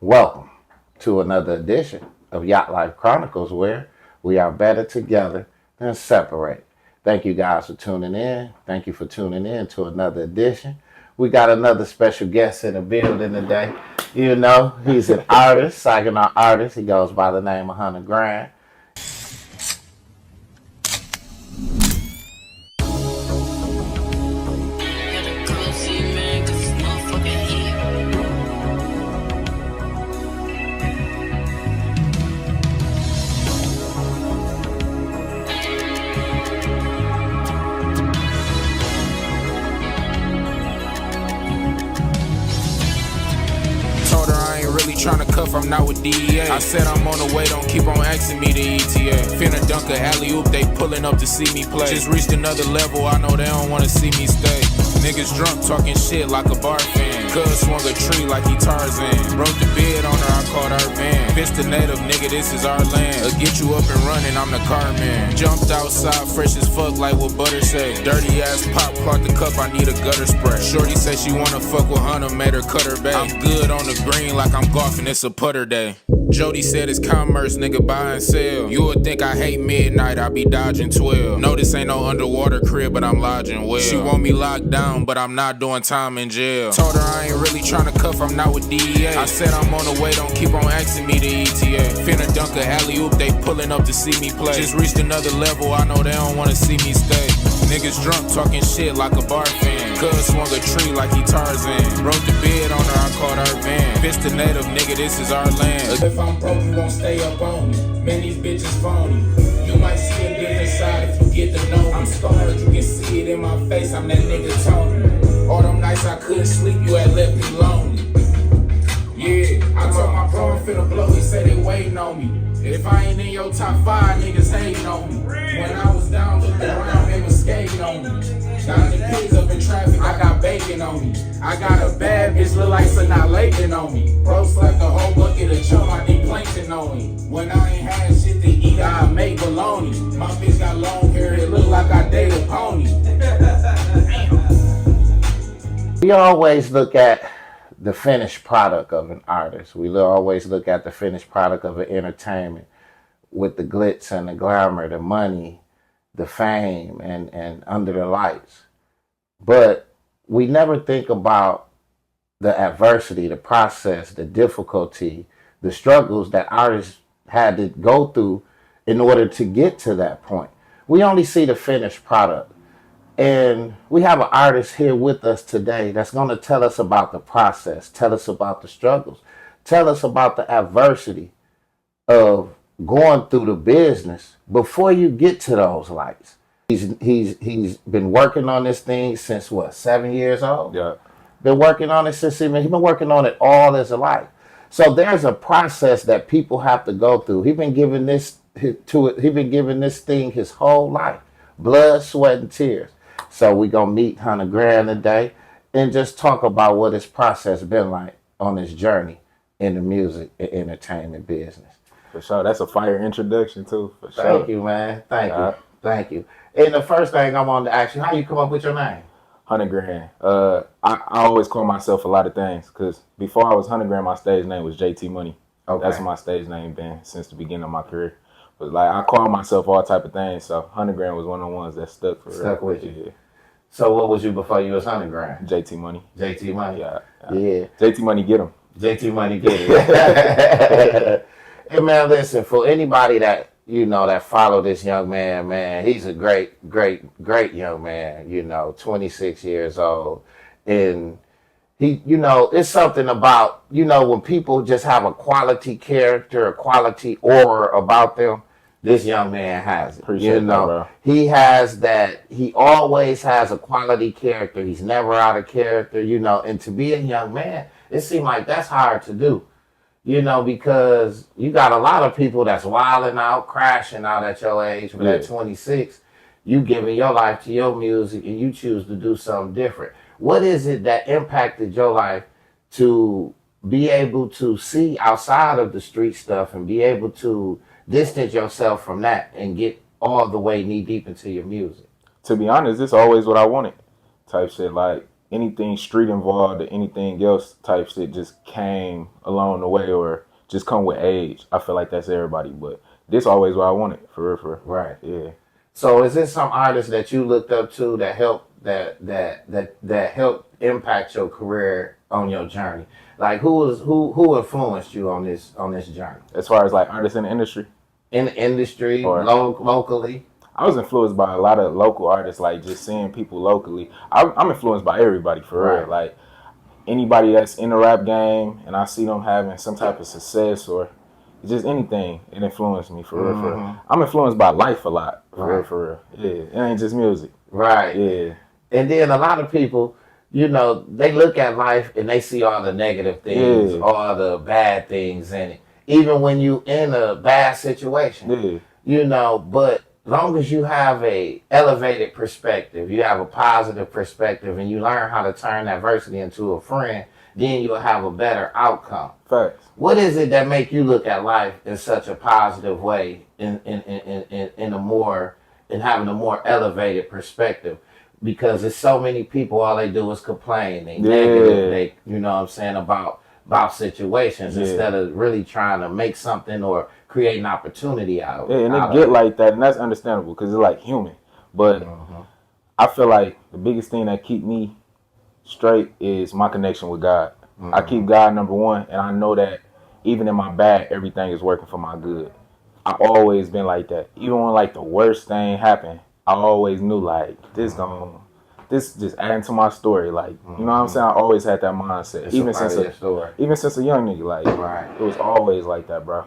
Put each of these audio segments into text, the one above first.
Welcome to another edition of Yacht Life Chronicles, where we are better together than separate. Thank you guys for tuning in. Thank you for tuning in to another edition. We got another special guest in the building today. You know, he's an artist, Saginaw artist. He goes by the name of Hunter Grand. Tryna cuff, I'm not with DEA. I said I'm on the way, don't keep on asking me the ETA. Finna dunk a alley-oop, they pulling up to see me play. Just reached another level, I know they don't wanna see me stay. Niggas drunk, talking shit like a bar fan. Cuz swung a tree like he Tarzan. Broke the bed on her, I called her van. Fist the native, nigga, this is our land. Get you up and running, I'm the car man. Jumped outside, fresh as fuck, like what Butter say. Dirty ass pop, clogged the cup, I need a gutter spray. Shorty said she wanna fuck with Hunter, made her cut her back. I'm good on the green like I'm golfing, it's a putter day. Jody said it's commerce, nigga, buy and sell. You would think I hate midnight, I be dodging 12. No, this ain't no underwater crib, but I'm lodging well. She want me locked down, but I'm not doing time in jail. Told her I ain't really tryna cuff, I'm not with DEA. I said I'm on the way, don't keep on asking me the ETA. Finna dunk a alley-oop, they pulling up to see me play. Just reached another level, I know they don't wanna see me stay. Niggas drunk, talking shit like a bar fan. Cuz swung a tree like he Tarzan. Broke the bed on her, I called her van. Fist the native, nigga, this is our land. If I'm broke, you won't stay up on me. Man, these bitches phony. You might see a different side if you get to know me. I'm scarred, you can see it in my face, I'm that nigga Tony. All them nights I couldn't sleep, you had left me lonely. Yeah, I told my bro I'm finna blow, he said they waiting on me. If I ain't in your top 5, niggas hating on me. When I was down, looking around, they was skating on me. Down the pigs up in traffic, I got bacon on me. I got a bad bitch, look like Latin on me. Bro slapped a whole bucket of chum, I think plankton on me. When I ain't had shit to eat, I make bologna. My bitch got long hair, it look like I date a pony. We always look at the finished product of an artist. We always look at the finished product of an entertainment with the glitz and the glamour, the money, the fame, and under the lights. But we never think about the adversity, the process, the difficulty, the struggles that artists had to go through in order to get to that point. We only see the finished product. And we have an artist here with us today that's going to tell us about the process, tell us about the struggles, tell us about the adversity of going through the business before you get to those lights. He's been working on this thing since what, 7 years old? Yeah. Been working on it since he's been working on it all his life. So there's a process that people have to go through. He's been giving this thing his whole life, blood, sweat, and tears. So we're going to meet Hunter Grand today and just talk about what his process been like on his journey in the music and entertainment business. For sure. That's a fire introduction, too. For sure. Thank you, man. Thank you. Thank you. And the first thing I wanted to ask you, how you come up with your name? Hunter Grand. I always call myself a lot of things because before I was Hunter Grand, my stage name was JT Money. Okay. That's my stage name been since the beginning of my career. But like I call myself all type of things, so Hunter Grand was one of the ones that stuck with you. Yeah. So what was you before you was Hunter Grand? JT Money. JT Money. Yeah. JT Money get him. JT Money get it. Hey man, listen, for anybody that that follow this young man, he's a great young man, 26 years old. And he, it's something about, when people just have a quality character, a quality aura about them, this young man has it. Appreciate that, bro. He has that, he always has a quality character. He's never out of character, and to be a young man, it seems like that's hard to do. Because you got a lot of people that's wilding out, crashing out at your age, but at 26, you giving your life to your music and you choose to do something different. What is it that impacted your life to be able to see outside of the street stuff and be able to distance yourself from that and get all the way knee deep into your music? To be honest, it's always what I wanted type shit. Like anything street involved or anything else type shit just came along the way or just come with age. I feel like that's everybody, but this always what I wanted, for real, for real. Right. Yeah. So is there some artists that you looked up to that helped that helped impact your career on your journey? Like who influenced you on this journey? As far as like artists in the industry? In the industry, Or locally? I was influenced by a lot of local artists, like just seeing people locally. I'm influenced by everybody, for real. Like anybody that's in the rap game and I see them having some type of success or just anything, it influenced me, for real, for real. I'm influenced by life a lot, for real, for real. Yeah, it ain't just music. Right. Yeah. And then a lot of people, you know, they look at life and they see all the negative things, all the bad things in it. Even when you in a bad situation, you know, but long as you have a elevated perspective, you have a positive perspective, and you learn how to turn adversity into a friend, then you'll have a better outcome. Facts. What is it that make you look at life in such a positive way, in having a more elevated perspective? Because there's so many people, all they do is complain. They negative. They, you know what I'm saying, about situations instead of really trying to make something or create an opportunity out of it. And they get like that, and that's understandable because it's like human. But I feel like the biggest thing that keep me straight is my connection with God. I keep God number one, and I know that even in my bad, everything is working for my good. I've always been like that. Even when like the worst thing happened, I always knew like this just adding to my story. Like, you know what I'm saying? I always had that mindset. It's even since a young nigga, like it was always like that, bro.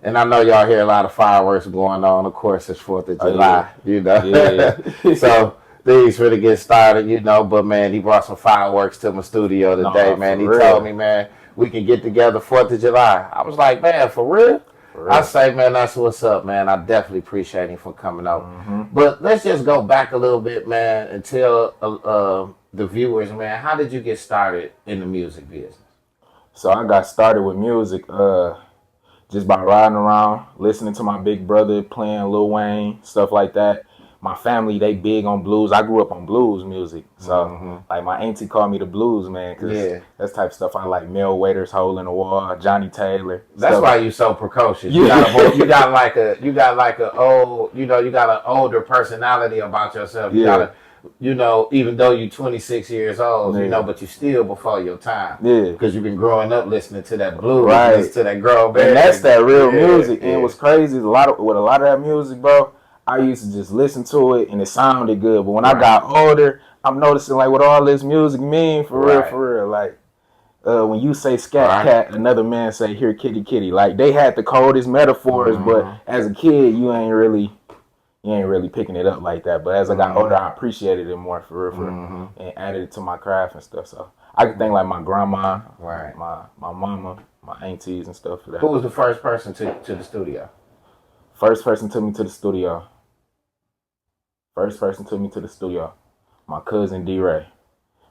And I know y'all hear a lot of fireworks going on. Of course, it's 4th of July, you know. So things really get started, you know. But man, he brought some fireworks to my studio today, man. He told me, man, we can get together 4th of July. I was like, man, for real? I say, man, that's what's up, man. I definitely appreciate him for coming out. But let's just go back a little bit, man, and tell the viewers, man, how did you get started in the music business? So I got started with music just by riding around, listening to my big brother playing Lil Wayne, stuff like that. My family, they big on blues. I grew up on blues music. So, like, my auntie called me the blues man, because that's type of stuff I like. Mel Waiter's Hole in the Wall, Johnny Taylor. That's why you so precocious. You got like an older personality about yourself. You gotta, you know, even though you're 26 years old, you know, but you still before your time. Yeah. Because you've been growing up listening to that blues, to that girl band. And that's that real music. And what's crazy is with a lot of that music, bro, I used to just listen to it and it sounded good. But when I got older, I'm noticing like what all this music mean for real. Like when you say scat cat, another man say here kitty kitty. Like they had the coldest metaphors, but as a kid you ain't really picking it up like that. But as I got older, I appreciated it more for real, and added it to my craft and stuff. So I can thank like my grandma, my mama, my aunties and stuff for that. Who was the first person to the studio? First person took me to the studio. My cousin D-Ray.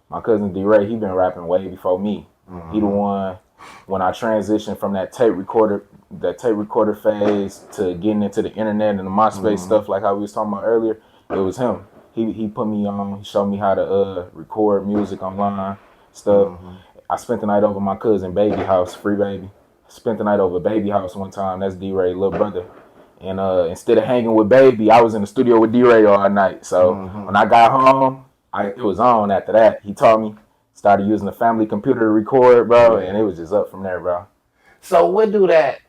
My cousin D-Ray, he been rapping way before me. He the one, when I transitioned from that tape recorder phase to getting into the internet and the MySpace stuff, like how we was talking about earlier, it was him. He put me on, he showed me how to record music online, stuff. I spent the night over my cousin Baby house, Free Baby. Spent the night over Baby house one time. That's D-Ray's little brother. And instead of hanging with Baby, I was in the studio with D-Ray all night. So when I got home, it was on after that. He taught me, started using the family computer to record, bro, and it was just up from there, bro. So what do that,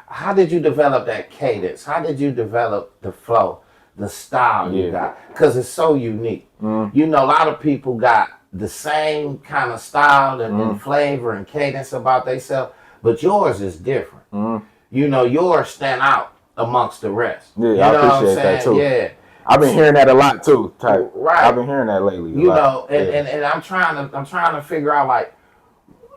how did you develop that cadence? How did you develop the flow, the style you got? Because it's so unique. You know, a lot of people got the same kind of style and flavor and cadence about themselves, but yours is different. You know, yours stand out amongst the rest. Yeah, you know I appreciate that too. Yeah. I've been hearing that a lot too. I've been hearing that lately. You know, and I'm trying to figure out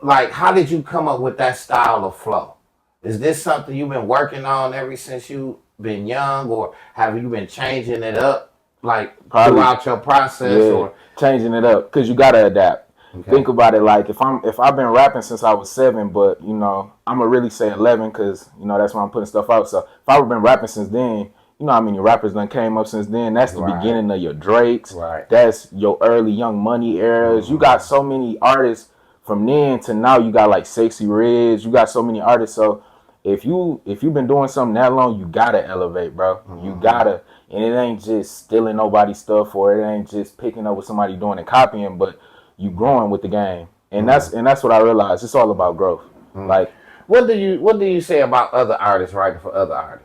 like how did you come up with that style of flow? Is this something you've been working on ever since you've been young, or have you been changing it up like throughout your process, or changing it up? Because you gotta adapt. Okay. Think about it, like if I've been rapping since I was 7, but you know I'm gonna really say 11 because you know that's when I'm putting stuff out. So if I've been rapping since then, you know how many rappers done came up since then. That's the beginning of your Drakes. Right. That's your early Young Money eras. You got so many artists from then to now. You got like Sexy Reds. You got so many artists. So if you've been doing something that long, you gotta elevate, bro. You gotta, and it ain't just stealing nobody's stuff, or it ain't just picking up what somebody doing and copying, but you growing with the game. And that's what I realized. It's all about growth. Like, what do you say about other artists writing for other artists?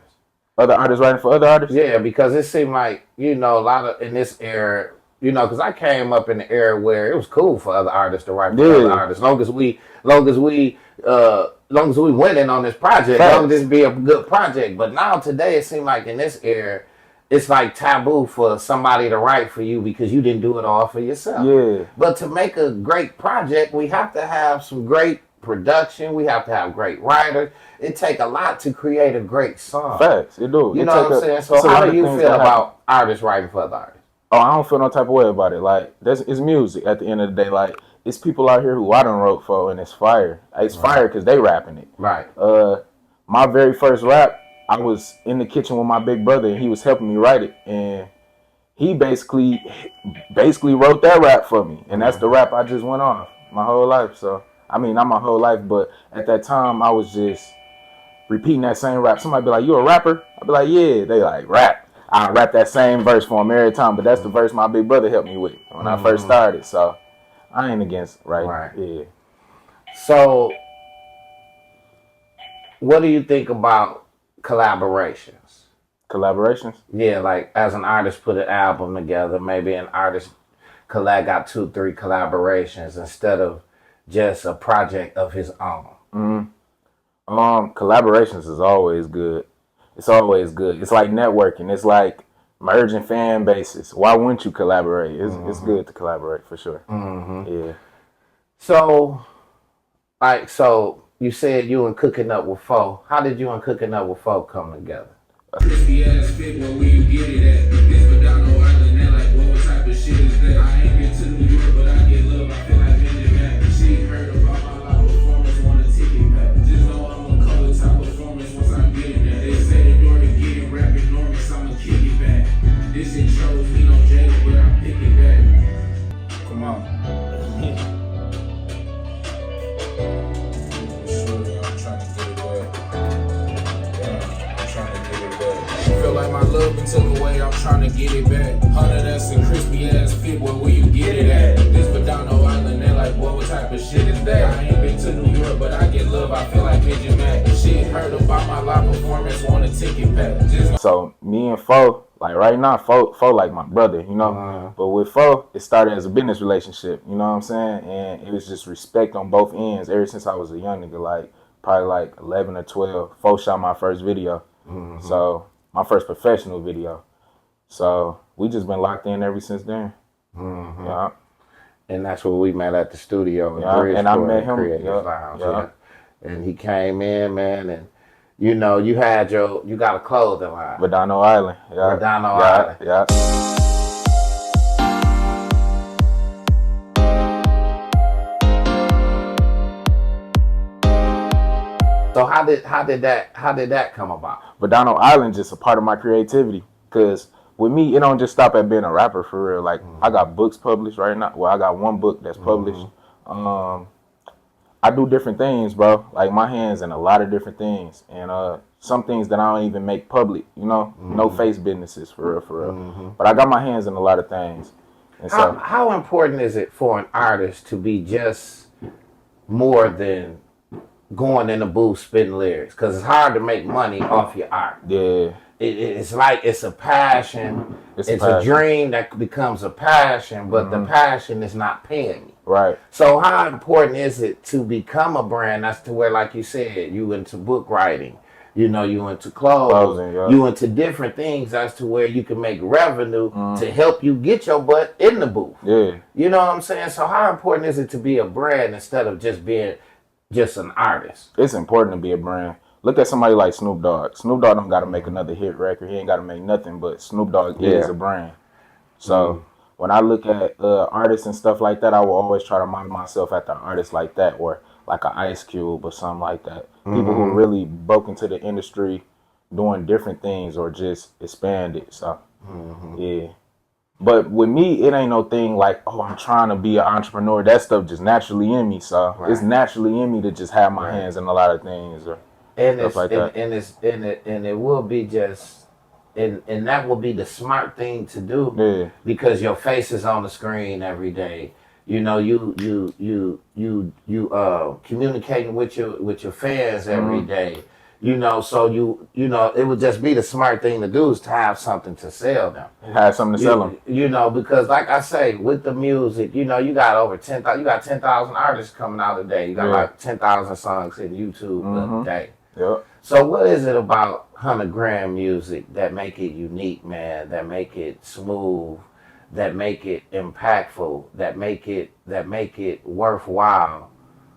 Other artists writing for other artists? Yeah, because it seemed like, you know, a lot of in this era, you know, because I came up in the era where it was cool for other artists to write for other artists, long as we winning on this project, long as this be a good project. But now today, it seems like in this era, it's like taboo for somebody to write for you because you didn't do it all for yourself. Yeah. But to make a great project, we have to have some great production. We have to have great writers. It take a lot to create a great song. Facts, it do. You know what I'm saying? So how do you feel about artists writing for other artists? Oh, I don't feel no type of way about it. Like, it's music at the end of the day. Like, it's people out here who I done wrote for, and it's fire. It's fire because they rapping it. Right. My very first rap, I was in the kitchen with my big brother, and he was helping me write it. And he basically wrote that rap for me. And that's the rap I just went off my whole life. So, I mean, not my whole life, but at that time, I was just repeating that same rap. Somebody be like, "You a rapper?" I'd be like, "Yeah." They like, "Rap." I rap that same verse for him every time, but that's the verse my big brother helped me with when I first started. So I ain't against writing. Yeah. So what do you think about collaborations? Collaborations? Yeah, like as an artist put an album together, maybe an artist got 2-3 collaborations instead of just a project of his own. Collaborations is always good. It's always good. It's like networking. It's like merging fan bases. Why wouldn't you collaborate? It's good to collaborate for sure. Yeah. So you said you and Cooking Up with Foe. How did you and Cooking Up with Foe come together? Crispy ass fit, where you get it at? This but down no island, and like, what type of shit is that? I ain't been to New York, but I get love. I feel like Benjamin Mac. She heard about my live performance, want a ticket back. Just know I'm a color type performance once I get in there. They say the door to get it, rap enormous, I'ma kick it back. This shit shows me no jail, but I pick it back. Come on. Feel like my love been took away, I'm trying to get it back. 100 that's a crispy ass fit, where you get it at? This but down no island, they're like, what type of shit is that? I ain't been to New York, but I get love, I feel like Benjamin Mac. Shit heard about my live performance, want a ticket back. So me and Foe, like right now, Foe like my brother, you know. But with Foe, it started as a business relationship, you know what I'm saying? And it was just respect on both ends ever since I was a young nigga, like probably like 11 or 12. Foe shot my first video. So my first professional video. So we just been locked in ever since then. Yeah. And that's where we met at the studio. And I met him. Lounge, and he came in, man, and you know, you got a clothing line. Verdano Island. Yeah. Verdano Island. Yeah. So how did that come about? Verdano Island just a part of my creativity, because with me, it don't just stop at being a rapper for real. Like I got books published right now. Well, I got one book that's published. I do different things, bro. Like my hands in a lot of different things, and some things that I don't even make public. You know, no face businesses for real. But I got my hands in a lot of things. And how important is it for an artist to be just more than going in the booth spitting lyrics? Because it's hard to make money off your art. Yeah. It's like it's a passion. It's a dream that becomes a passion, but the passion is not paying you. Right. So how important is it to become a brand? That's to where, like you said, you into book writing, you know, you into clothing, you into different things as to where you can make revenue to help you get your butt in the booth. Yeah. You know what I'm saying? So how important is it to be a brand instead of just being just an artist? It's important to be a brand. Look at somebody like Snoop Dogg. Snoop Dogg don't got to make another hit record. He ain't got to make nothing, but Snoop Dogg is a brand. So when I look at artists and stuff like that, I will always try to model myself after artists like that, or like an Ice Cube or something like that. People who really broke into the industry doing different things or just expand it. So yeah. But with me, it ain't no thing like, oh, I'm trying to be an entrepreneur. That stuff just naturally in me. So it's naturally in me to just have my hands in a lot of things or stuff like that. And it will be just, and that will be the smart thing to do because your face is on the screen every day. You know, you communicating with your fans every day. You know, so you know, it would just be the smart thing to do is to have something to sell them. Have something to sell them. You know, because like I say, with the music, you know, you got over 10,000. You got 10,000 artists coming out a day. You got like 10,000 songs in YouTube a day. Yep. So what is it about 100-gram music that make it unique, man? That make it smooth? That make it impactful? That make it worthwhile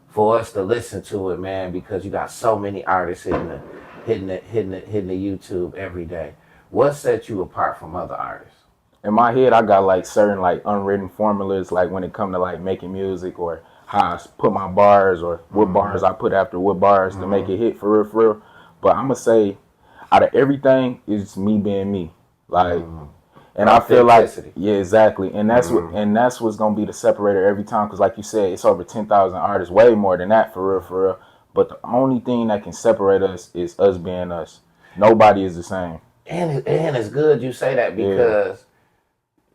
for us to listen to it, man, because you got so many artists hitting the YouTube every day. What sets you apart from other artists? In my head, I got like certain like unwritten formulas, like when it come to like making music or how I put my bars or what bars I put after what bars to make it hit for real. But I'm gonna say, out of everything, it's me being me. Like, and I feel like, yeah, exactly. And that's what's gonna be the separator every time. Cause like you said, it's over 10,000 artists, way more than that for real. But the only thing that can separate us is us being us. Nobody is the same. And it's good you say that because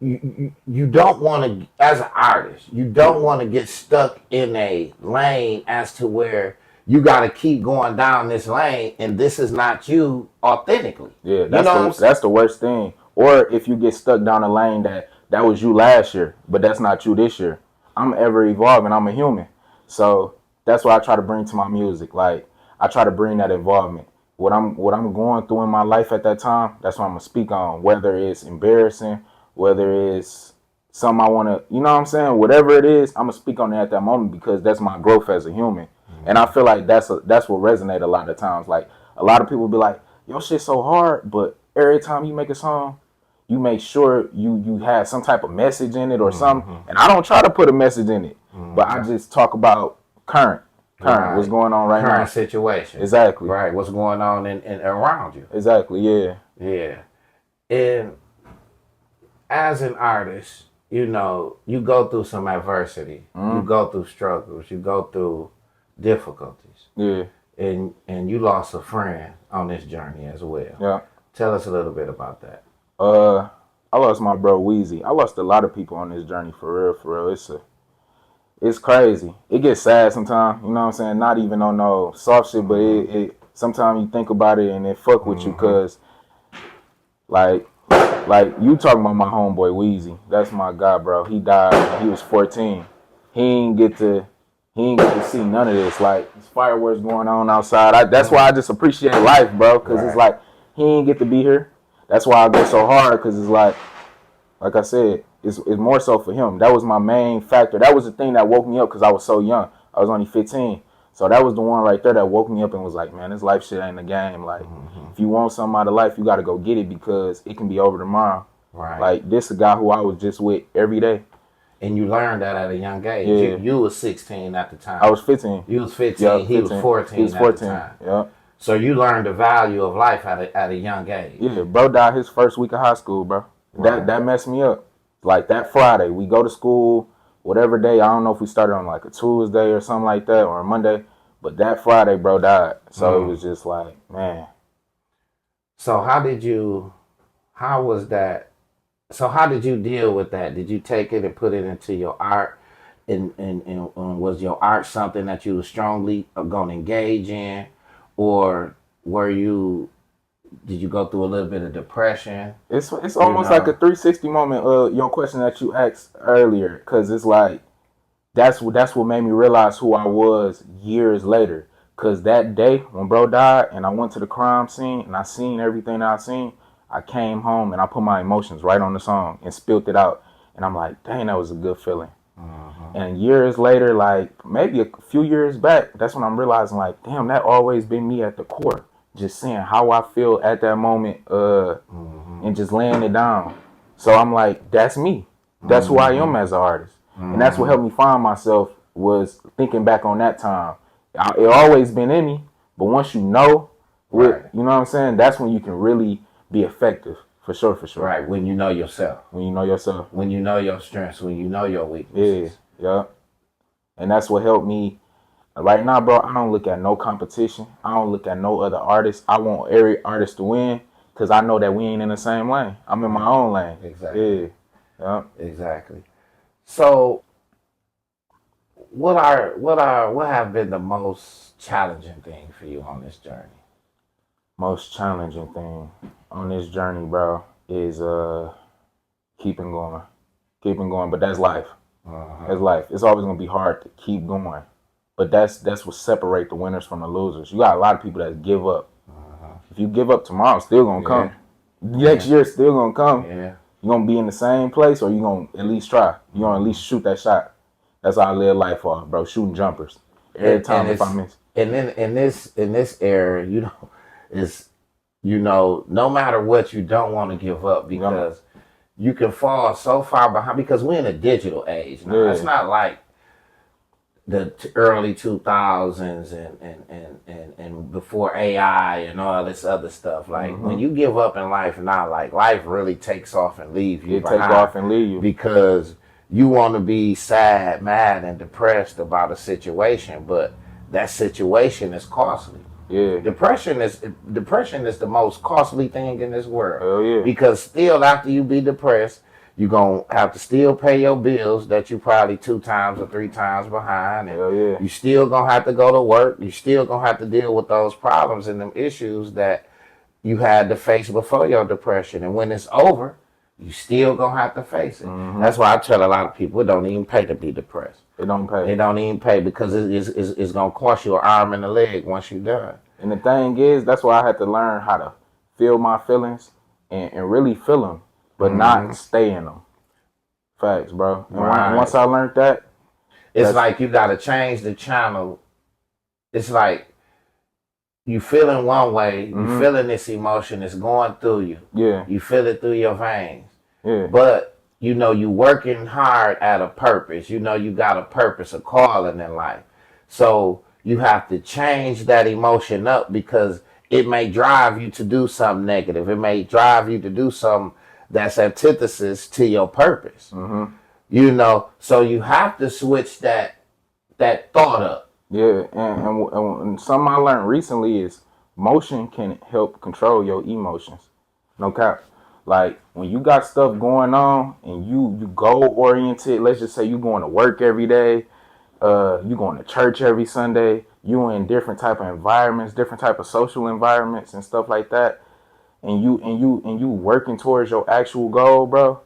you don't want to, as an artist, you don't want to get stuck in a lane as to where you got to keep going down this lane and this is not you authentically. Yeah, that's the worst thing. Or if you get stuck down a lane that was you last year, but that's not you this year. I'm ever evolving. I'm a human. So that's what I try to bring to my music. Like, I try to bring that involvement. What I'm going through in my life at that time, that's what I'm going to speak on. Whether it's embarrassing, whether it's something I want to, you know what I'm saying? Whatever it is, I'm going to speak on it at that moment because that's my growth as a human. And I feel like that's what resonates a lot of times. Like, a lot of people be like, your shit's so hard, but every time you make a song, you make sure you have some type of message in it or something. And I don't try to put a message in it, but I just talk about current, what's going on right now. Current situation. Exactly. Right, what's going on in around you. Exactly, yeah. Yeah. And as an artist, you know, you go through some adversity. You go through struggles. You go through difficulties. Yeah. And you lost a friend on this journey as well. Yeah. Tell us a little bit about that. I lost my bro Weezy. I lost a lot of people on this journey for real. It's crazy. It gets sad sometimes, you know what I'm saying? Not even on no soft shit, but it sometimes you think about it and it fuck with you cause like you talking about my homeboy Weezy. That's my guy, bro. He died when he was 14. He ain't get to see none of this. Like, there's fireworks going on outside. That's why I just appreciate life, bro, cause it's like he ain't get to be here. That's why I go so hard, because it's like I said, it's more so for him. That was my main factor. That was the thing that woke me up because I was so young. I was only 15. So that was the one right there that woke me up and was like, man, this life shit ain't a game. Like, if you want something out of life, you got to go get it because it can be over tomorrow. Right. Like, this is a guy who I was just with every day. And you learned that at a young age. Yeah. You was 16 at the time. I was 15. You was 15. Yeah, he was 14 He was 14. At the time. Yeah. So you learned the value of life at a young age. Yeah, bro died his first week of high school, bro. Right. That messed me up. Like, that Friday, we go to school, whatever day. I don't know if we started on like a Tuesday or something like that or a Monday. But that Friday, bro died. So it was just like, man. So how did you deal with that? Did you take it and put it into your art? And was your art something that you were strongly going to engage in? Or did you go through a little bit of depression? It's almost like a 360 moment, your question that you asked earlier. Because it's like, that's what made me realize who I was years later. Because that day when bro died and I went to the crime scene and I seen everything that I seen, I came home and I put my emotions right on the song and spilled it out. And I'm like, dang, that was a good feeling. And years later, like maybe a few years back, that's when I'm realizing like, damn, that always been me at the core. Just saying how I feel at that moment and just laying it down. So I'm like, that's me. That's who I am as an artist. And that's what helped me find myself was thinking back on that time. It always been in me, but once you know, Right. You know what I'm saying? That's when you can really be effective. For sure. Right. When you know yourself. When you know yourself. When you know your strengths. When you know your weaknesses. Yeah. And that's what helped me. Right now, bro, I don't look at no competition. I don't look at no other artists. I want every artist to win because I know that we ain't in the same lane. I'm in my own lane. Exactly. Yeah. Exactly. So, what have been the most challenging thing for you on this journey? Most challenging thing on this journey, bro, is keeping going. But that's life. That's life. It's always gonna be hard to keep going. But that's what separate the winners from the losers. You got a lot of people that give up. If you give up tomorrow, it's still gonna come. Next year, it's still gonna come. Yeah. You're gonna be in the same place, or you gonna at least try. You gonna at least shoot that shot. That's how I live life off, bro. Shooting jumpers every time if I miss. And then in this era, no matter what, you don't want to give up because you can fall so far behind because we're in a digital age now. It's not like the early 2000s and before AI and all this other stuff. Like when you give up in life now, like life really takes off and leaves you behind. Take off and leave you. Because you want to be sad, mad, and depressed about a situation, but that situation is costly. Yeah. Depression is the most costly thing in this world. Hell yeah. Because still after you be depressed, you're going to have to still pay your bills that you probably 2 times or 3 times behind. And Hell yeah. you still going to have to go to work. You still going to have to deal with those problems and them issues that you had to face before your depression. And when it's over, you still going to have to face it. That's why I tell a lot of people it don't even pay to be depressed. It don't pay. It don't even pay because it's going to cost you an arm and a leg once you're done. And the thing is, that's why I had to learn how to feel my feelings and really feel them, but not stay in them. Facts, bro. And once I learned that, it's like you got to change the channel. It's like you feeling one way, you feeling this emotion, it's going through you. Yeah. You feel it through your veins. Yeah. But you working hard at a purpose. You got a purpose, a calling in life. So you have to change that emotion up because it may drive you to do something negative. It may drive you to do something that's antithesis to your purpose. So you have to switch that thought up. Yeah, and something I learned recently is motion can help control your emotions. No cap. Like when you got stuff going on and you goal oriented, let's just say you going to work every day, you going to church every Sunday, you in different type of environments, different type of social environments and stuff like that, and you working towards your actual goal, bro.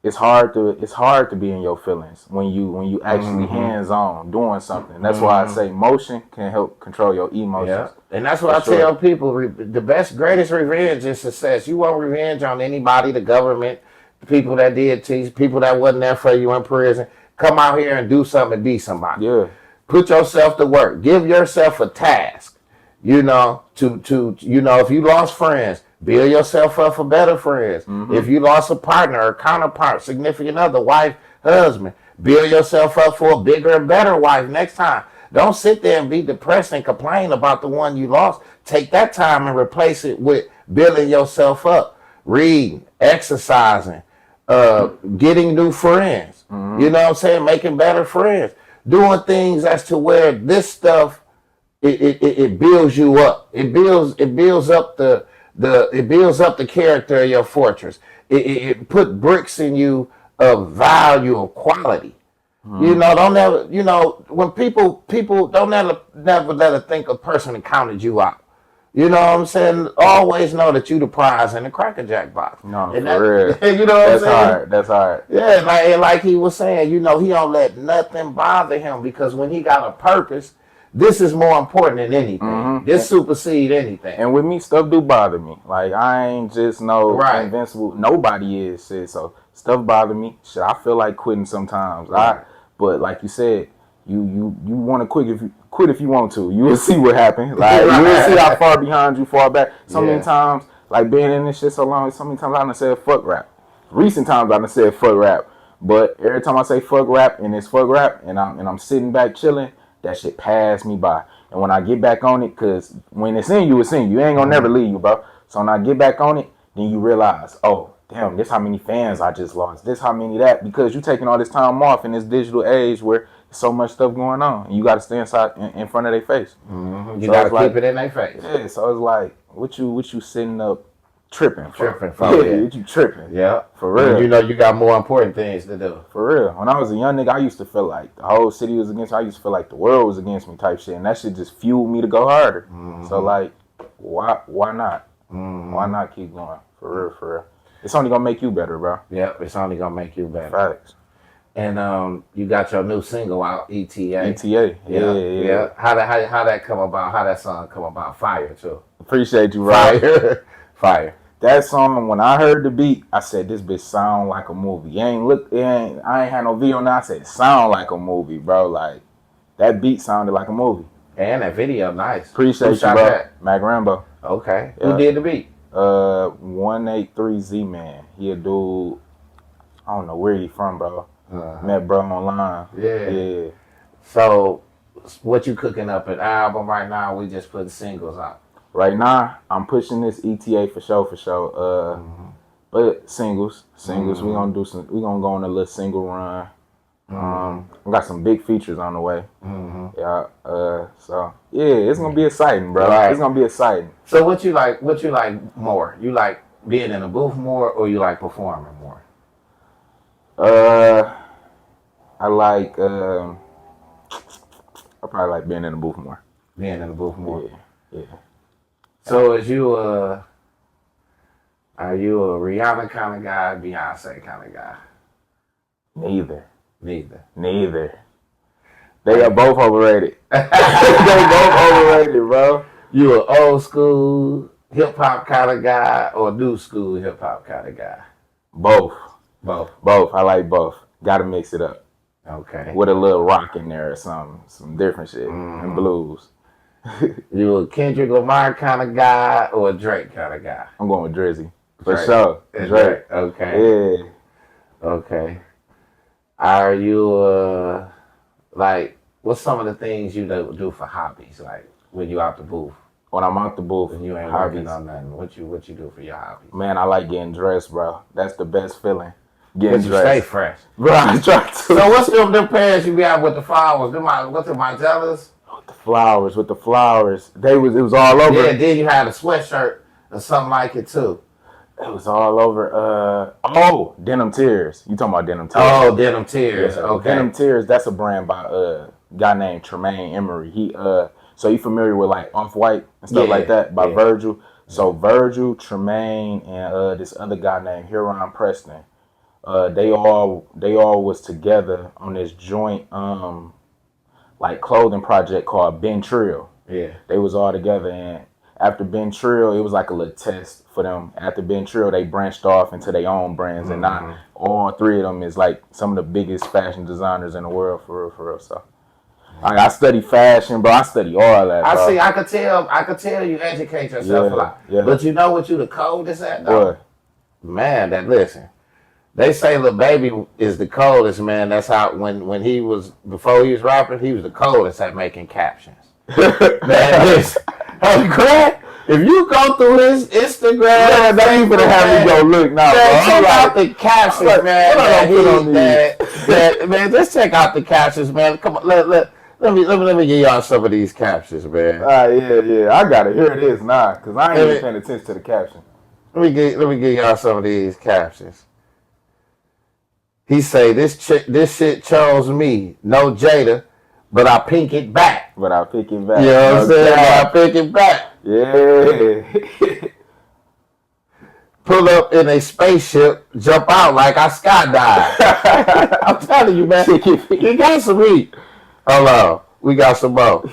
It's hard to be in your feelings when you actually hands on doing something. That's why I say motion can help control your emotions. Yeah. And that's what I tell people, the greatest revenge is success. You want revenge on anybody, the government, the people that did to you, people that wasn't there for you in prison. Come out here and do something and be somebody. Yeah. Put yourself to work. Give yourself a task. If you lost friends, build yourself up for better friends. If you lost a partner, a counterpart, significant other, wife, husband, build yourself up for a bigger and better wife next time. Don't sit there and be depressed and complain about the one you lost. Take that time and replace it with building yourself up, reading, exercising, getting new friends. You know what I'm saying? Making better friends. Doing things as to where this stuff it builds you up. It builds up the character of your fortress. It put bricks in you of value, of quality. When people don't never let a think a person that counted you out. You know what I'm saying? Always know that you the prize in the Cracker Jack box. No, and for real. You know what I'm saying? That's hard. Yeah, like he was saying, he don't let nothing bother him because when he got a purpose, this is more important than anything. This supersedes anything. And with me, stuff do bother me. Like I ain't just invincible. Nobody is. Shit. So stuff bother me. Shit, I feel like quitting sometimes. Right. But like you said, you want to quit if you want to. You will see what happens. Like you will see how far behind you fall back. So many times, like being in this shit so long, so many times I done said fuck rap. Recent times I done said fuck rap. But every time I say fuck rap and it's fuck rap and I'm sitting back chilling, that shit passed me by. And when I get back on it, because when it's in you, it's in you. It ain't gonna never leave you, bro. So when I get back on it, then you realize, oh, damn, this how many fans I just lost. This how many that. Because you taking all this time off in this digital age where there's so much stuff going on. And you got to stay inside in front of their face. Mm-hmm. You got to keep it in their face. Yeah, so it's like, what you sitting up tripping for? Yeah, what you tripping? Yeah. For real. And you know you got more important things to do. For real. When I was a young nigga, I used to feel like the whole city was against me. I used to feel like the world was against me type shit. And that shit just fueled me to go harder. Mm-hmm. So like, why not? Mm-hmm. Why not keep going? For real. It's only gonna make you better, bro. Yep, it's only gonna make you better. Facts. And you got your new single out, ETA. Yeah. How that come about? How that song come about? Fire too. Appreciate you, bro. Fire. That song, when I heard the beat, I said, this bitch sound like a movie. I ain't had no video now. I said, it sound like a movie, bro. Like, that beat sounded like a movie. And that video, nice. Appreciate you, bro. That? Mac Rambo. Okay. Yeah. Who did the beat? 183 Z-Man. He a dude, I don't know where he from, bro. Met bro online. Yeah. So, what you cooking up an album right now? We just putting singles out. Right now, I'm pushing this ETA for sure. But singles. Mm-hmm. We gonna go on a little single run. I got some big features on the way. Mm-hmm. Yeah. So yeah, it's gonna be exciting, bro. Right. It's gonna be exciting. So what you like more? You like being in the booth more, or you like performing more? I like. I probably like being in the booth more. Being in the booth more. Yeah. So is you are you a Rihanna kind of guy, Beyonce kind of guy? Neither. They are both overrated. They both overrated, bro. You an old school hip hop kind of guy or new school hip hop kind of guy? Both. I like both. Got to mix it up. Okay. With a little rock in there or something, some different shit and blues. You a Kendrick Lamar kind of guy or a Drake kind of guy? I'm going with Drizzy. For sure. Drake. Okay. Yeah. Okay. Are you like, what's some of the things you do for hobbies? Like when you out the booth? When I'm out the booth, and you ain't working on nothing. What you do for your hobbies? Man, I like getting dressed, bro. That's the best feeling. Getting dressed. Stay fresh. Bro, I try to. So what's them pants you be out with the flowers? What's the Margellas? With the flowers. It was all over. Yeah, then you had a sweatshirt or something like it too. It was all over. Denim Tears. You talking about Denim Tears? Oh, Denim Tears. Yeah. Okay. Denim Tears. That's a brand by a guy named Tremaine Emery. So you familiar with like Off-White and stuff like that by Virgil? So Virgil, Tremaine, and this other guy named Huron Preston. They all was together on this joint like clothing project called Ben Trill. Yeah. They was all together, and after Ben Trill, it was like a little test for them. After Ben Trill, they branched off into their own brands, and now all three of them is like some of the biggest fashion designers in the world, for real. So I study fashion, bro. I study all that, bro. I could tell you educate yourself a lot. Yeah. But you know what you the coldest at, though? What? Man, listen. They say Lil Baby is the coldest, man. That's how before he was rapping, he was the coldest at making captions. Man, listen. Grant, if you go through his Instagram, they ain't gonna have me go look now, bro. Check out the captions, man. Man, just check out the captions, man. Come on, let me give y'all some of these captions, man. Yeah. I gotta hear this now, cause I ain't even paying attention to the caption. Let me give y'all some of these captions. He say this shit chose me, no Jada, but I pink it back. You know what I'm saying? I pick it back. Yeah. Pull up in a spaceship, jump out like I skydive. I'm telling you, man. You got some heat. Hold on. We got some more.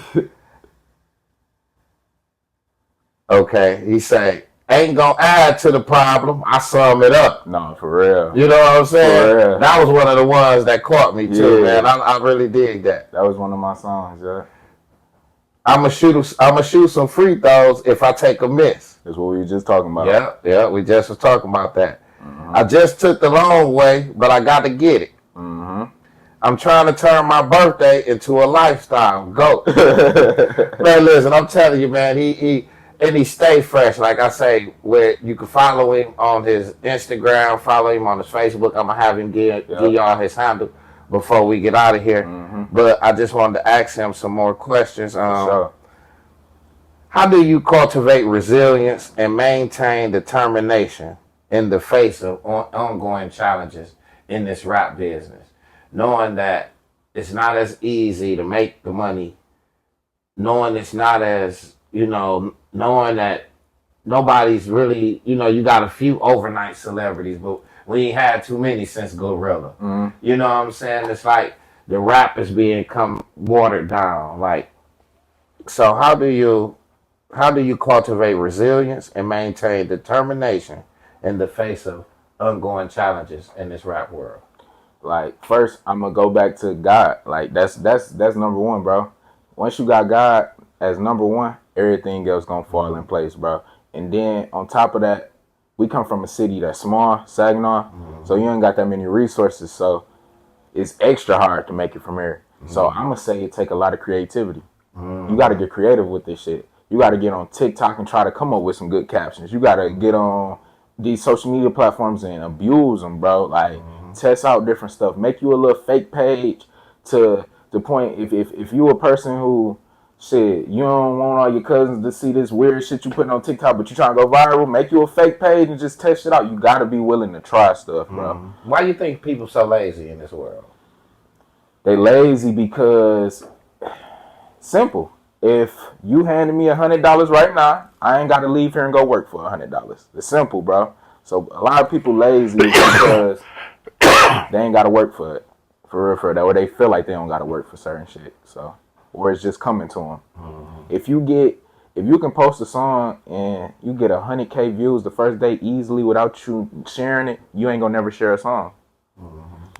Okay. He say, ain't gonna add to the problem. I sum it up. No, for real. You know what I'm saying? For real. That was one of the ones that caught me too, man. I really dig that. That was one of my songs, yeah. I'ma shoot some free throws if I take a miss. That's what we were just talking about. Yeah, we just was talking about that. I just took the long way, but I got to get it. I'm trying to turn my birthday into a lifestyle. Go. Man, listen, I'm telling you, man, he stay fresh. Like I say, where you can follow him on his Instagram, follow him on his Facebook. I'm gonna have him give y'all his handle before we get out of here. But I just wanted to ask him some more questions. How do you cultivate resilience and maintain determination in the face of ongoing challenges in this rap business, knowing that it's not as easy to make the money, knowing it's not as, knowing that nobody's really, you got a few overnight celebrities, but we ain't had too many since Gorilla. You know what I'm saying? It's like the rap is become watered down. Like, so how do you cultivate resilience and maintain determination in the face of ongoing challenges in this rap world? Like, first, I'm gonna go back to God. Like, that's number one, bro. Once you got God as number one, everything else gonna fall in place, bro. And then on top of that, we come from a city that's small, Saginaw, so you ain't got that many resources. So it's extra hard to make it from here. So I'm gonna say it take a lot of creativity. You got to get creative with this shit. You got to get on TikTok and try to come up with some good captions. You got to get on these social media platforms and abuse them, bro. Like, test out different stuff. Make you a little fake page to the point. If you a person who, shit, you don't want all your cousins to see this weird shit you putting on TikTok, but you trying to go viral, make you a fake page and just test it out. You got to be willing to try stuff, bro. Why do you think people so lazy in this world? They lazy because, simple. If you handed me $100 right now, I ain't got to leave here and go work for $100. It's simple, bro. So a lot of people lazy because they ain't got to work for it. For real, that way they feel like they don't got to work for certain shit. So, or it's just coming to them. If you can post a song and you get 100K views the first day easily without you sharing it, you ain't gonna never share a song.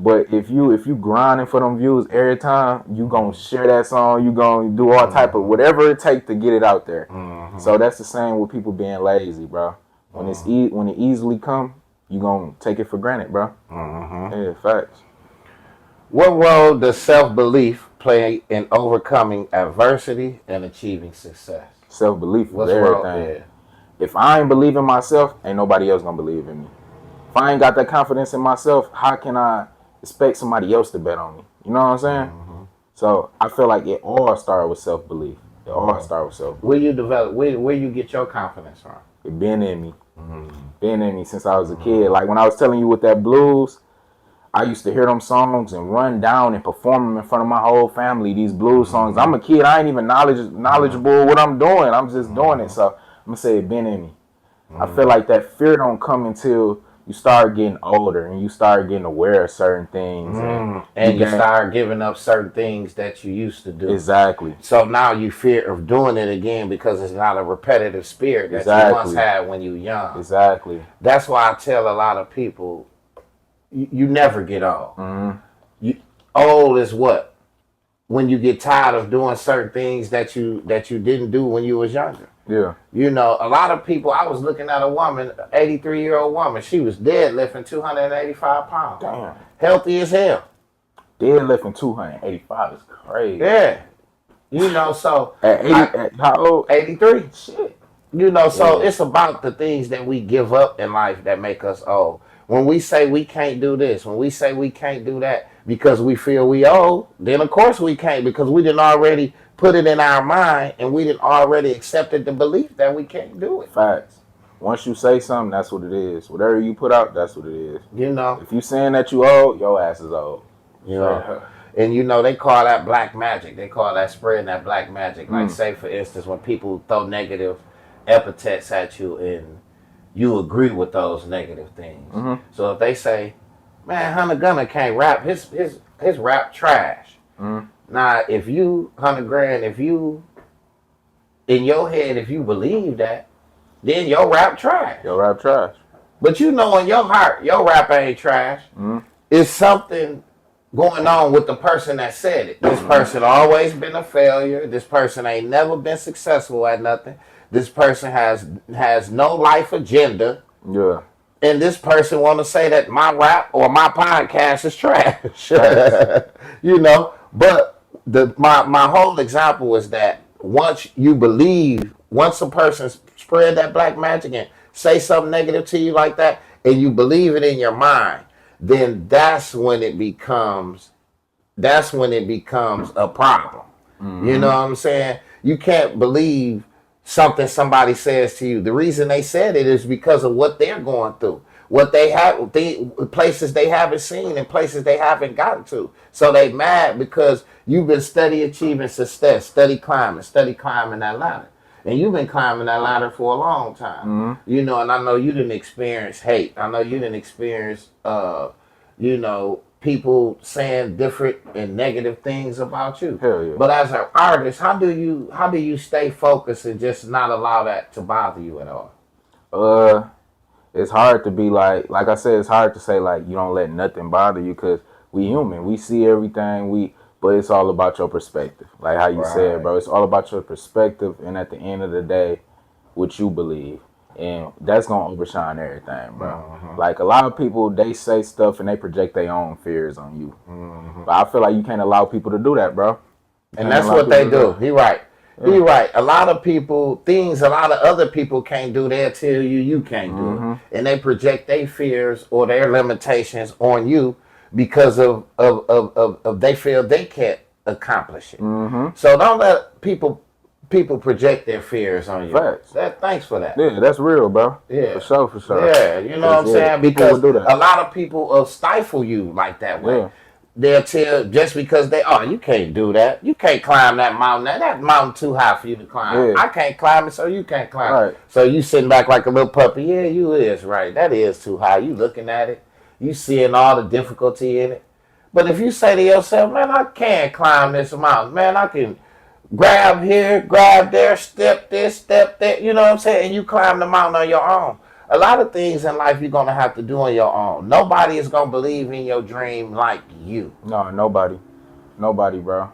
But if you grinding for them views every time, you gonna share that song, you gonna do all type of whatever it takes to get it out there. So that's the same with people being lazy, bro. When when it easily come, you gonna take it for granted, bro. Yeah, facts. What role does self-belief play in overcoming adversity and achieving success? Self-belief is everything. Wrong? If I ain't believe in myself, ain't nobody else gonna believe in me. If I ain't got that confidence in myself, how can I expect somebody else to bet on me? You know what I'm saying? So I feel like it all started with self-belief. It all started with self-belief. Where you develop? Where you get your confidence from? It been in me. Been in me since I was a kid. Like when I was telling you with that blues, I used to hear them songs and run down and perform them in front of my whole family, these blues songs. I'm a kid. I ain't even knowledgeable what I'm doing. I'm just doing it. So I'm going to say it been in me. I feel like that fear don't come until you start getting older and you start getting aware of certain things. And you start giving up certain things that you used to do. Exactly. So now you fear of doing it again because it's not a repetitive spirit that you once had when you were young. Exactly. That's why I tell a lot of people, you never get old. Old is what? When you get tired of doing certain things that you didn't do when you was younger. Yeah. You know, a lot of people, I was looking at a woman, 83-year-old woman, she was deadlifting 285 pounds. Damn. Healthy as hell. Deadlifting 285 is crazy. Yeah. You know, so. At how old? 83. Shit. You know, so it's about the things that we give up in life that make us old. When we say we can't do this, when we say we can't do that because we feel we old, then of course we can't because we didn't already put it in our mind and we didn't already accepted the belief that we can't do it. Facts. Once you say something, that's what it is. Whatever you put out, that's what it is. You know. If you saying that you old, your ass is old. You know. And you know, they call that black magic. They call that spreading that black magic. Like say for instance, when people throw negative epithets at you and you agree with those negative things. So if they say, man, Hunter Gunner can't rap, his rap trash. Now, if you, 100 grand, if you, in your head, if you believe that, then your rap trash. Your rap trash. But you know in your heart, your rap ain't trash. It's something going on with the person that said it. This person always been a failure. This person ain't never been successful at nothing. This person has no life agenda. Yeah. And this person want to say that my rap or my podcast is trash. You know, but my whole example is that once you believe, once a person spread that black magic and say something negative to you like that, and you believe it in your mind, then that's when it becomes a problem. You know what I'm saying? You can't believe something somebody says to you. The reason they said it is because of what they're going through, what they have, places they haven't seen and places they haven't gotten to. So they mad because you've been steady achieving success, steady climbing that ladder. And you've been climbing that ladder for a long time. You know, and I know you didn't experience hate. I know you didn't experience, you know, people saying different and negative things about you. Hell yeah. But as an artist, how do you stay focused and just not allow that to bother you at all? It's hard to be like I said, it's hard to say like you don't let nothing bother you because we human. We see everything. But it's all about your perspective. Like how you said, bro. It's all about your perspective, and at the end of the day, what you believe. And that's going to overshine everything, bro. Like, a lot of people, they say stuff and they project their own fears on you. But I feel like you can't allow people to do that, bro. And that's what they do. He right. Yeah. He right. A lot of people, things a lot of other people can't do, they'll tell you can't do it. And they project their fears or their limitations on you because of they feel they can't accomplish it. So don't let people project their fears on you. Facts. Thanks for that. Yeah, that's real, bro. Yeah. For sure. Yeah, you know what I'm saying? Because do that. a lot of people will stifle you like that way. Yeah. They'll tell just because you can't do that. You can't climb that mountain. That mountain too high for you to climb. Yeah. I can't climb it, so you can't climb it. Right. So you sitting back like a little puppy. Yeah, you is right. That is too high. You looking at it. You seeing all the difficulty in it. But if you say to yourself, man, I can't climb this mountain. Man, I can grab here, grab there, step this, step that. You know what I'm saying? And you climb the mountain on your own. A lot of things in life you're going to have to do on your own. Nobody is going to believe in your dream like you. No, nobody. Nobody, bro.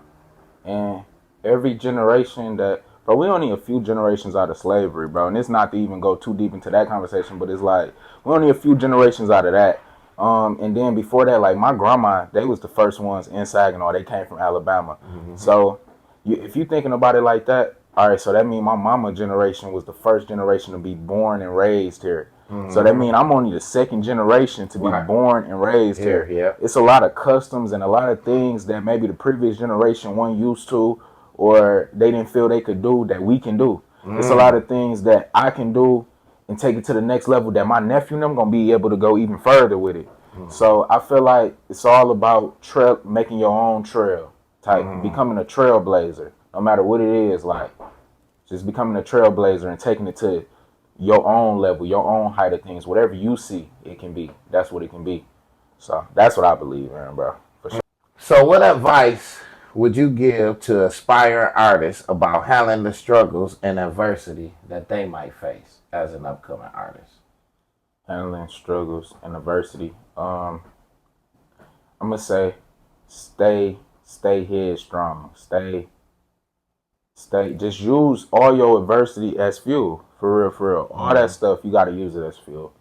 And every generation bro, we only a few generations out of slavery, bro. And it's not to even go too deep into that conversation, but it's like, we're only a few generations out of that. And then before that, like my grandma, they was the first ones in Saginaw. They came from Alabama. So if you're thinking about it like that, all right, so that means my mama generation was the first generation to be born and raised here. So that means I'm only the second generation to be born and raised here. Yeah. It's a lot of customs and a lot of things that maybe the previous generation weren't used to or they didn't feel they could do that we can do. It's a lot of things that I can do and take it to the next level that my nephew and them going to be able to go even further with it. So I feel like it's all about making your own trail type, becoming a trailblazer, no matter what it is, like just becoming a trailblazer and taking it to your own level, your own height of things, whatever you see it can be. That's what it can be. So that's what I believe in, bro. For sure. So what advice would you give to aspiring artists about handling the struggles and adversity that they might face as an upcoming artist? Handling struggles and adversity. I'm gonna say stay headstrong. Stay. Just use all your adversity as fuel. For real. All that stuff, you gotta use it as fuel.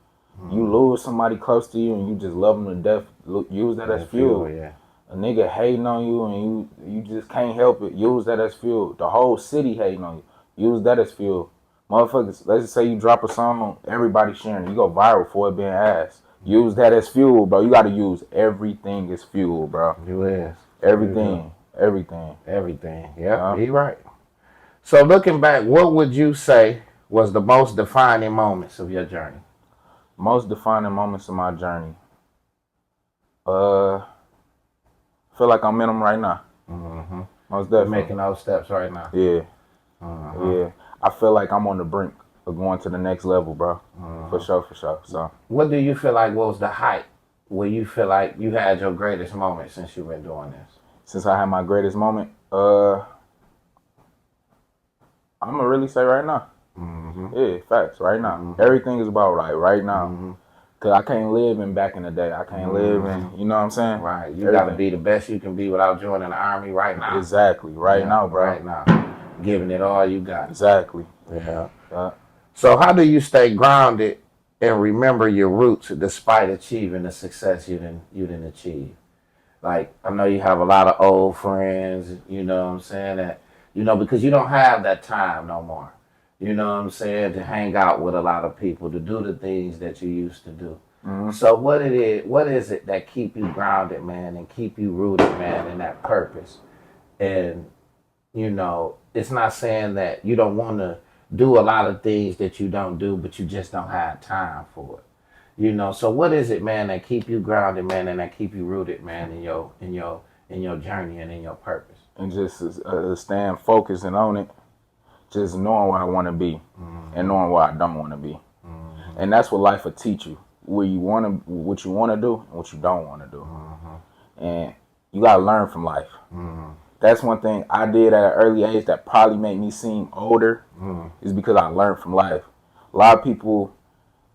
You lose somebody close to you and you just love them to death. Use that as fuel. Yeah. A nigga hating on you and you just can't help it. Use that as fuel. The whole city hating on you. Use that as fuel. Motherfuckers, let's just say you drop a song, everybody sharing it. You go viral for it being ass. Use that as fuel, bro. You gotta use everything as fuel, bro. You is. Everything. Yeah, he right. So looking back, what would you say was the most defining moments of your journey? Most defining moments of my journey. I feel like I'm in them right now. Most definitely. You're making those steps right now. Yeah. Yeah. I feel like I'm on the brink of going to the next level, bro. For sure. So what do you feel like was the height where you feel like you had your greatest moment since you've been doing this? Since I had my greatest moment, I'm gonna really say right now. Yeah, facts. Right now, everything is about right now. Cause I can't live in back in the day. I can't live in, you know what I'm saying? Right. You gotta be the best you can be without joining the army right now. Exactly. Right now, bro. Right now, giving it all you got. Exactly. Yeah. So how do you stay grounded and remember your roots despite achieving the success you didn't achieve. Like, I know you have a lot of old friends, you know what I'm saying, that, because you don't have that time no more. You know what I'm saying, to hang out with a lot of people, to do the things that you used to do. So what is it that keep you grounded, man, and keep you rooted, man, in that purpose? And, it's not saying that you don't want to do a lot of things that you don't do, but you just don't have time for it. So what is it, man, that keep you grounded, man, and that keep you rooted, man, in your journey and in your purpose? And just staying focused and on it, just knowing where I want to be and knowing where I don't want to be. And that's what life will teach you, what you want to do and what you don't want to do. And you got to learn from life. That's one thing I did at an early age that probably made me seem older, is because I learned from life. A lot of people,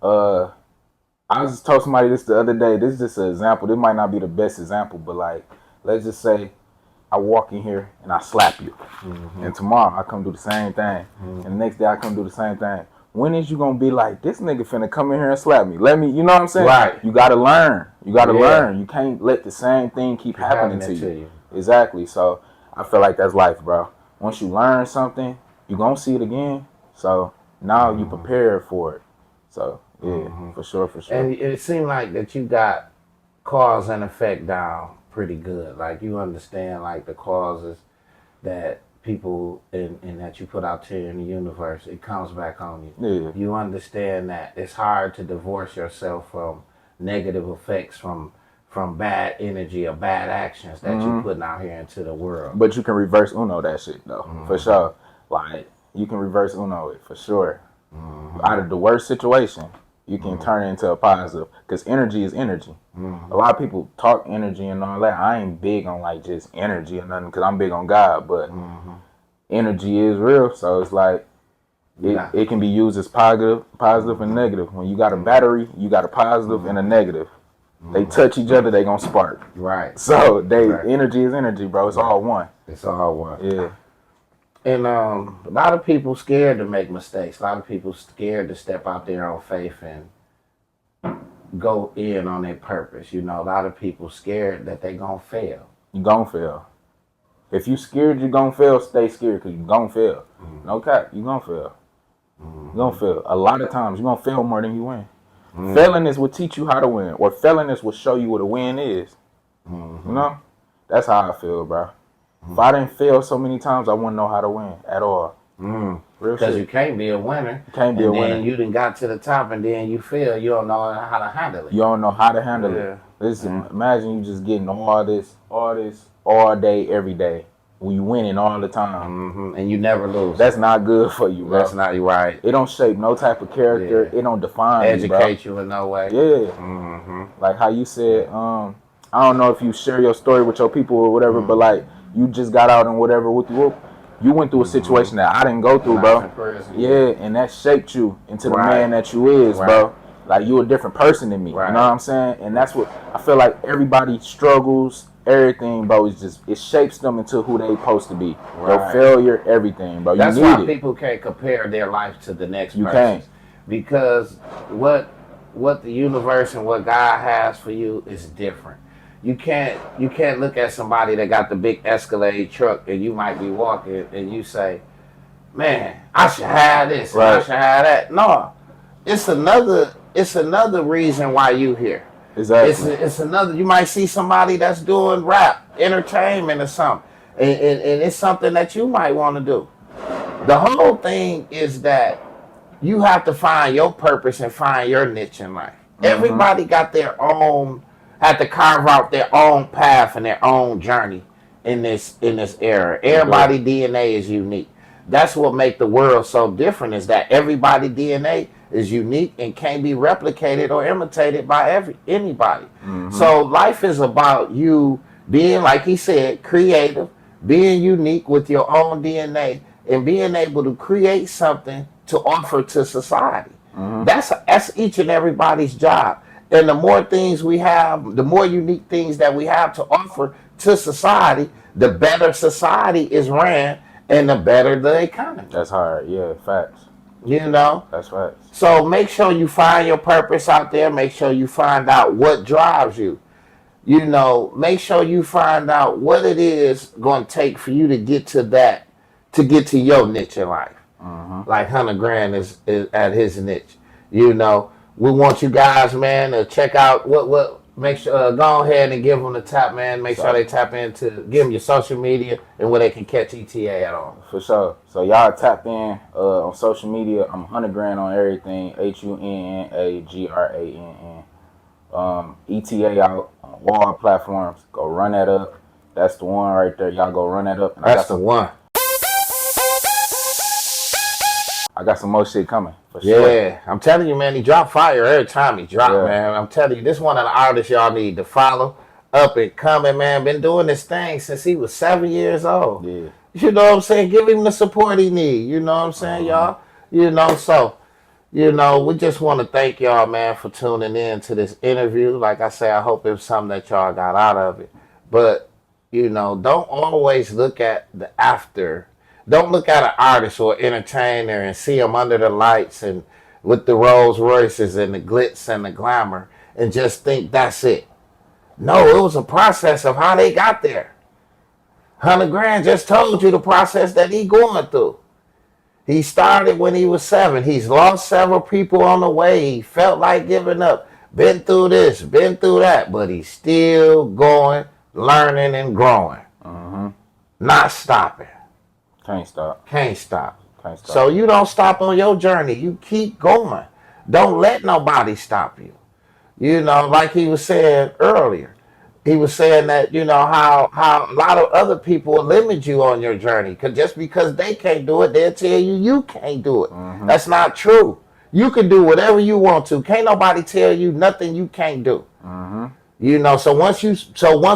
I was just told somebody this the other day. This is just an example. This might not be the best example, but like, let's just say I walk in here and I slap you. And tomorrow I come do the same thing. And the next day I come do the same thing. When is you going to be like, this nigga finna come in here and slap me? Let me, you know what I'm saying? Right. You got to learn. You got to learn. You can't let the same thing keep happening to you. Exactly. So I feel like that's life, bro. Once you learn something, you're going to see it again. So now you prepare for it. So, yeah, for sure. And it seemed like that you got cause and effect down pretty good. Like, you understand, like, the causes that people and that you put out there in the universe, it comes back on you. Yeah. You understand that it's hard to divorce yourself from negative effects from bad energy or bad actions that you're putting out here into the world. But you can reverse Uno that shit, though, for sure. Like, you can reverse Uno it, for sure. Out of the worst situation, you can turn it into a positive, because energy is energy. A lot of people talk energy and all that. I ain't big on like just energy or nothing, because I'm big on God, but energy is real. So it's like it can be used as positive and negative. When you got a battery, you got a positive and a negative. They touch each other, they gonna spark. Right. So energy is energy, bro. It's all one. It's all one. Yeah. And a lot of people scared to make mistakes. A lot of people scared to step out there on faith and go in on their purpose. A lot of people scared that they gonna fail. You gonna fail. If you scared you gonna fail, stay scared, because you gonna fail. No cap, you gonna fail. You gonna fail. A lot of times you gonna fail more than you win. Failing is what teach you how to win, or failing is what show you what a win is. That's how I feel, bro. If I didn't fail so many times, I wouldn't know how to win at all. Because you can't be a winner. You can't be a winner. And then you done got to the top and then you fail. You don't know how to handle it. You don't know how to handle it. Listen, imagine you just getting all this, all day, every day. When you winning all the time. And you never lose. That's not good for you, bro. That's not right. It don't shape no type of character. It don't define Educate you in no way. Yeah. Like how you said, I don't know if you share your story with your people or whatever, but like, you just got out and whatever with you. You went through a situation that I didn't go through, bro. Yeah, and that shaped you into the man that you is, bro. Like, you a different person than me. You know what I'm saying? And that's what I feel like everybody struggles, everything, bro. It shapes them into who they supposed to be. Their failure, everything, bro. That's why people can't compare their life to the next person. You can't. Because what the universe and what God has for you is different. You can't look at somebody that got the big Escalade truck and you might be walking and you say, man, I should have this and I should have that. No, it's another reason why you here. Exactly. It's another. You might see somebody that's doing rap, entertainment or something, and it's something that you might want to do. The whole thing is that you have to find your purpose and find your niche in life. Everybody got their own. Have to carve out their own path and their own journey in this era. Everybody DNA is unique. That's what makes the world so different, is that everybody DNA is unique and can't be replicated or imitated by anybody. So life is about you being, like he said, creative, being unique with your own DNA, and being able to create something to offer to society. That's each and everybody's job. And the more things we have, the more unique things that we have to offer to society, the better society is ran and the better the economy. That's hard. Yeah, facts. You know? That's right. So make sure you find your purpose out there. Make sure you find out what drives you. You know, make sure you find out what it is going to take for you to get to that, to get to your niche in life. Like Hunter Grant is at his niche. You know, we want you guys, man, to check out make sure, go ahead and give them the tap, man. Make sure they tap into, give them your social media and where they can catch ETA at all. For sure. So y'all tap in on social media. I'm Hunter Grant on everything. HUNNAGRANN. ETA out on all platforms. Go run that up. That's the one right there. Y'all go run that up. And That's the one. I got some more shit coming. For sure. Yeah, I'm telling you, man, he drop fire every time he drop, man. I'm telling you, this one of the artists y'all need to follow. Up and coming, man. Been doing this thing since he was 7 years old. Yeah. You know what I'm saying? Give him the support he need. You know what I'm saying, y'all? You know, so, you know, we just want to thank y'all, man, for tuning in to this interview. Like I say, I hope it was something that y'all got out of it. But, you know, don't always look at the after. Don't look at an artist or entertainer and see them under the lights and with the Rolls Royces and the glitz and the glamour and just think that's it. No, it was a process of how they got there. Hunter Grant just told you the process that he going through. He started when he was 7. He's lost several people on the way. He felt like giving up. Been through this, been through that, but he's still going, learning and growing. Not stopping. Can't stop. Can't stop. Can't stop. So you don't stop on your journey. You keep going. Don't let nobody stop you. You know, like he was saying earlier. He was saying that, you know, how a lot of other people will limit you on your journey. Cause just because they can't do it, they'll tell you can't do it. That's not true. You can do whatever you want to. Can't nobody tell you nothing you can't do. You know, so once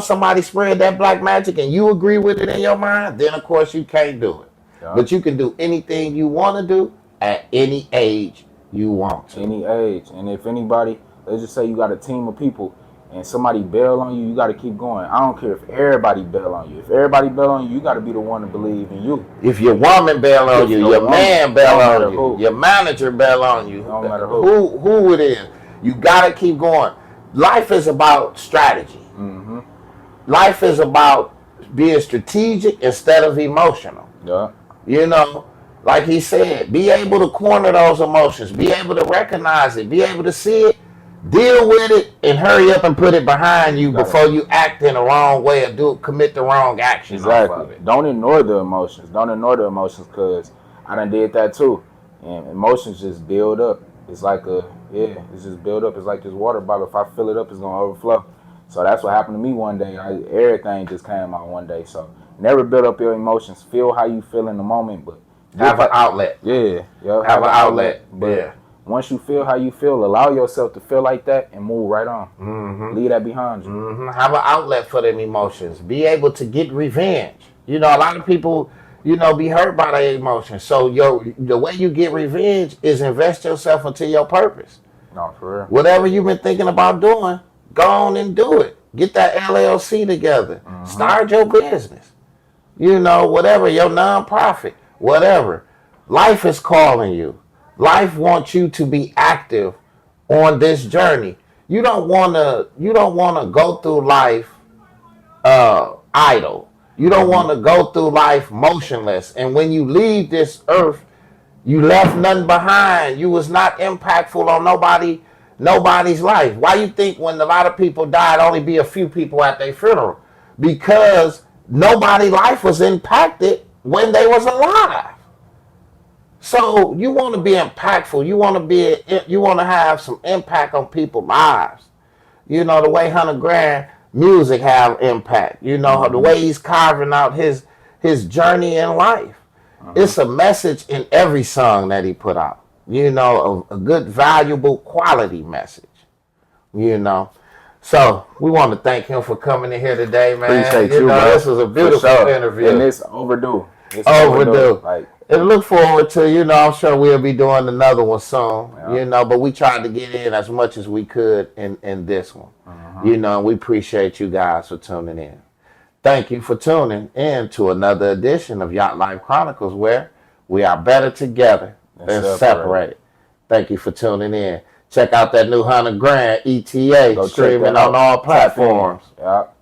somebody spread that black magic and you agree with it in your mind, then of course you can't do it. Yeah. But you can do anything you want to do at any age you want to. Any age. And if anybody, let's just say you got a team of people and somebody bail on you, you got to keep going. I don't care if everybody bail on you. If everybody bail on you, you got to be the one to believe in you. If your woman bail on you, your man bail on you, your manager bail on you, no matter who it is, you got to keep going. Life is about strategy. Life is about being strategic instead of emotional. Yeah. You know, like he said, be able to corner those emotions, be able to recognize it, be able to see it, deal with it, and hurry up and put it behind you before you act in the wrong way or commit the wrong action. Exactly. Off of it. Don't ignore the emotions. Don't ignore the emotions, because I done did that too. And emotions just build up. It's like it's just build up. It's like this water bottle. If I fill it up, it's gonna overflow. So that's what happened to me one day. Everything just came out one day. So never build up your emotions. Feel how you feel in the moment, but have an outlet. Yeah. Have an outlet. But once you feel how you feel, allow yourself to feel like that and move right on. Leave that behind you. Have an outlet for them emotions. Be able to get revenge. You know, a lot of people, you know, be hurt by their emotions. So the way you get revenge is invest yourself into your purpose. No, for real. Whatever you've been thinking about doing, go on and do it. Get that LLC together. Start your business. You know, whatever, your nonprofit, whatever. Life is calling you. Life wants you to be active on this journey. You don't want to go through life idle. You don't want to go through life motionless. And when you leave this earth, you left nothing behind. You was not impactful on nobody's life. Why you think when a lot of people died, only be a few people at their funeral? Because nobody's life was impacted when they was alive. So you want to be impactful. You want to have some impact on people's lives. You know, the way Hunter Grant music have impact. You know, the way he's carving out his journey in life. It's a message in every song that he put out. You know, a good, valuable, quality message. You know. So we want to thank him for coming in here today, man. Appreciate you, bro. This was a beautiful interview. And it's overdue. Overdue. Like, and look forward to, you know, I'm sure we'll be doing another one soon. Yeah. You know, but we tried to get in as much as we could in this one. You know, we appreciate you guys for tuning in. Thank you for tuning in to another edition of Yacht Life Chronicles, where we are better together and separate. Thank you for tuning in. Check out that new 100 Grand ETA. Go streaming on all platforms. Yep.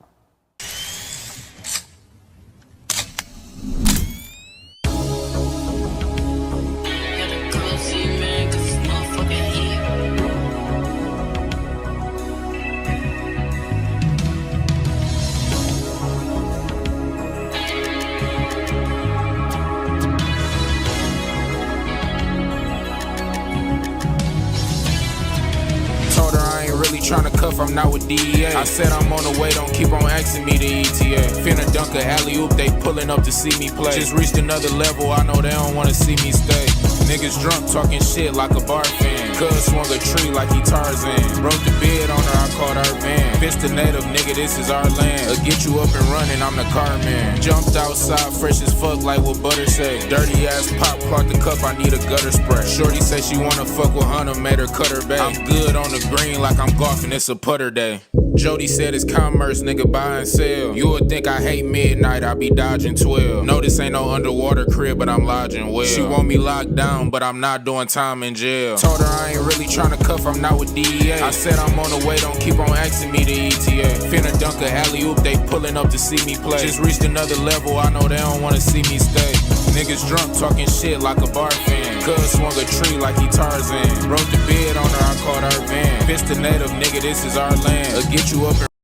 Tryna cuff, I'm not with DEA. I said I'm on the way, don't keep on asking me the ETA. Finna dunk a alley-oop, they pulling up to see me play. Just reached another level, I know they don't wanna see me stay. Niggas drunk, talking shit like a bar fan. Cuz swung a tree like he Tarzan. Broke the bed on her, I caught her van. Fist the native, nigga, this is our land. Get you up and running, I'm the car man. Jumped outside, fresh as fuck, like what Butter say. Dirty ass pop, clogged the cup, I need a gutter spray. Shorty say she wanna fuck with Hunter, made her cut her back. I'm good on the green like I'm golfing, it's a putter day. Jody said it's commerce, nigga, buy and sell. You would think I hate midnight, I be dodging 12. No, this ain't no underwater crib, but I'm lodging well. She want me locked down, but I'm not doing time in jail. Told her I ain't really tryna cuff, I'm not with DEA. I said I'm on the way, don't keep on asking me the ETA. Finna dunk a alley-oop, they pulling up to see me play. Just reached another level, I know they don't wanna see me stay. Niggas drunk, talking shit like a bar fan. Cuz swung a tree like he Tarzan. Broke the bed on her, I caught her van. Fist the native, nigga, this is our land. Get you up and